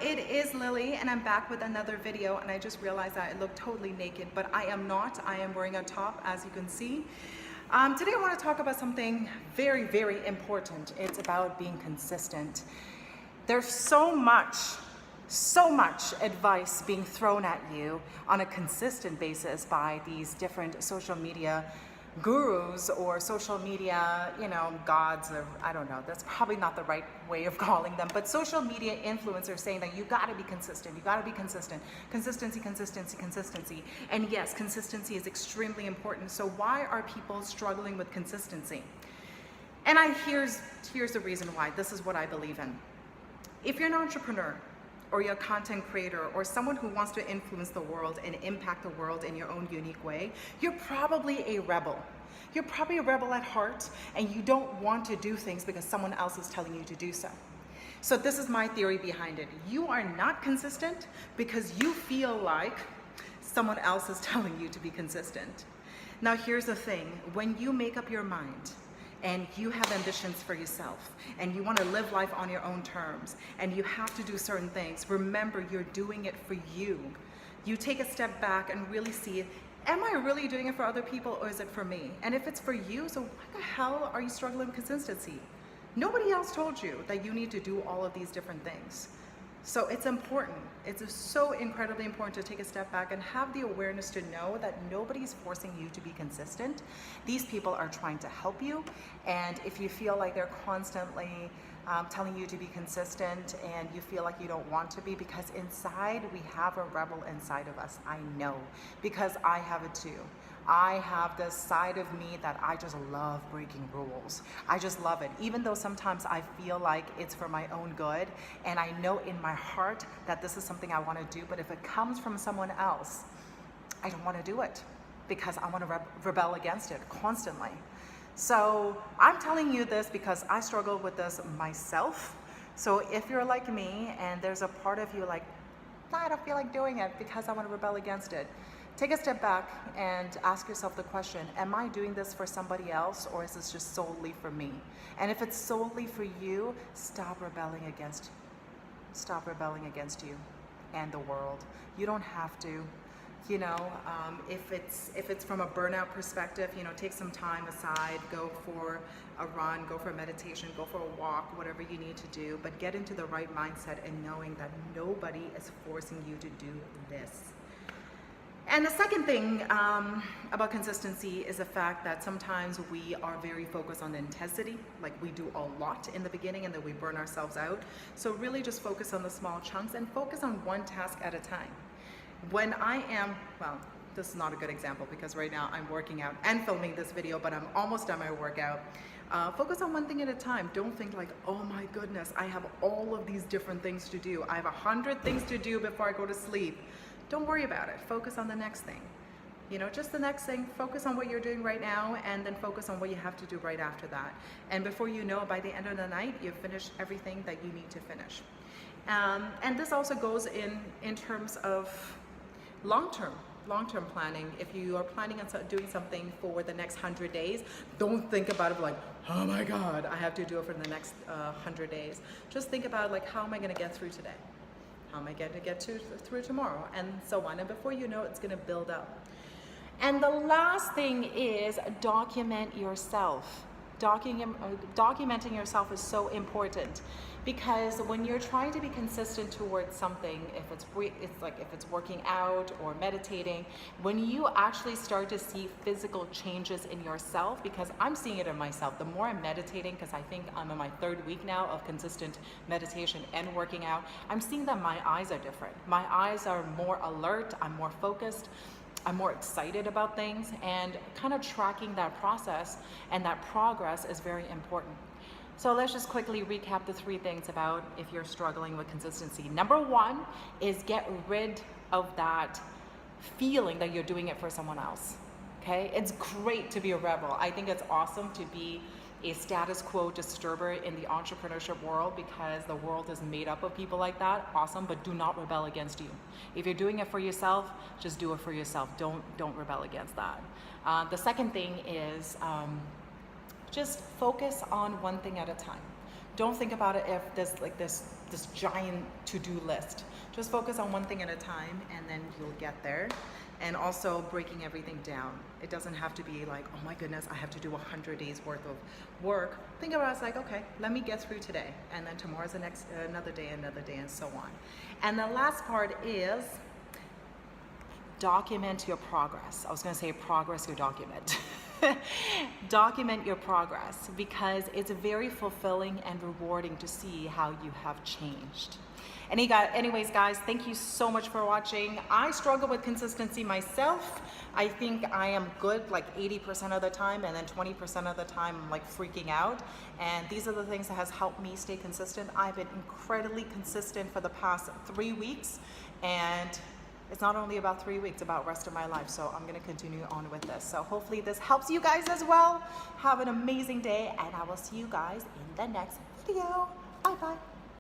it is Lily and I'm back with another video, and I just realized that I look totally naked, but I am not. I am wearing a top, as you can see. Today I want to talk about something very, very important. It's about being consistent. There's so much advice being thrown at you on a consistent basis by these different social media gurus or social media, gods, or I don't know, that's probably not the right way of calling them, but social media influencers saying that you gotta be consistent, you gotta be consistent, consistency. And yes, consistency is extremely important. So why are people struggling with consistency? And here's the reason why. This is what I believe in. If you're an entrepreneur, or you're a content creator, or someone who wants to influence the world and impact the world in your own unique way, you're probably a rebel. You're probably a rebel at heart, and you don't want to do things because someone else is telling you to do so. So this is my theory behind it. You are not consistent because you feel like someone else is telling you to be consistent. Now here's the thing, when you make up your mind, and you have ambitions for yourself, and you want to live life on your own terms, and you have to do certain things, remember, you're doing it for you. You take a step back and really see, am I really doing it for other people, or is it for me? And if it's for you, so why the hell are you struggling with consistency? Nobody else told you that you need to do all of these different things. So it's important. It's so incredibly important to take a step back and have the awareness to know that nobody's forcing you to be consistent. These people are trying to help you. And if you feel like they're constantly telling you to be consistent and you feel like you don't want to be, because inside we have a rebel inside of us. I know, because I have it too. I have this side of me that I just love breaking rules. I just love it, even though sometimes I feel like it's for my own good, and I know in my heart that this is something I want to do, but if it comes from someone else, I don't want to do it because I want to rebel against it constantly. So I'm telling you this because I struggle with this myself. So if you're like me and there's a part of you like, I don't feel like doing it because I want to rebel against it, take a step back and ask yourself the question, am I doing this for somebody else, or is this just solely for me? And if it's solely for you, stop rebelling against you and the world. You don't have to. If it's from a burnout perspective, take some time aside, go for a run, go for a meditation, go for a walk, whatever you need to do, but get into the right mindset and knowing that nobody is forcing you to do this. And the second thing about consistency is the fact that sometimes we are very focused on the intensity, like we do a lot in the beginning and then we burn ourselves out. So really just focus on the small chunks and focus on one task at a time. When I am, well, this is not a good example because right now I'm working out and filming this video, but I'm almost done my workout. Focus on one thing at a time. Don't think like, oh my goodness, I have all of these different things to do. I have 100 things to do before I go to sleep. Don't worry about it. Focus on the next thing. Just the next thing. Focus on what you're doing right now, and then focus on what you have to do right after that. And before you know, by the end of the night, you've finished everything that you need to finish. And this also goes in terms of long-term planning. If you are planning on doing something for the next 100 days, don't think about it like, oh my God, I have to do it for the next 100 days. Just think about like, how am I going to get through today? How am I going to get through tomorrow? And so on. And before you know, it's going to build up. And the last thing is document yourself. Documenting yourself is so important, because when you're trying to be consistent towards something, if it's working out or meditating, when you actually start to see physical changes in yourself, because I'm seeing it in myself, the more I'm meditating, because I think I'm in my 3rd week now of consistent meditation and working out, I'm seeing that my eyes are different. My eyes are more alert, I'm more focused, I'm more excited about things, and kind of tracking that process and that progress is very important. So let's just quickly recap the 3 things about if you're struggling with consistency. Number 1 is get rid of that feeling that you're doing it for someone else. Okay? It's great to be a rebel. I think it's awesome to be a status quo disturber in the entrepreneurship world, because the world is made up of people like that. Awesome, but do not rebel against you. If you're doing it for yourself, just do it for yourself. Don't rebel against that. The second thing is just focus on one thing at a time. Don't think about it if there's like this giant to-do list. Just focus on one thing at a time, and then you'll get there. And also breaking everything down. It doesn't have to be like, oh my goodness, I have to do 100 days worth of work. Think about it as like, okay, let me get through today, and then tomorrow's another day, and so on. And the last part is document your progress. I was going to say progress your document. Document your progress, because it's very fulfilling and rewarding to see how you have changed. Anyways, guys, thank you so much for watching. I struggle with consistency myself. I think I am good like 80% of the time, and then 20% of the time I'm like freaking out. And these are the things that has helped me stay consistent. I've been incredibly consistent for the past 3 weeks, and it's not only about 3 weeks, about the rest of my life. So I'm gonna continue on with this. So hopefully this helps you guys as well. Have an amazing day, and I will see you guys in the next video. Bye bye.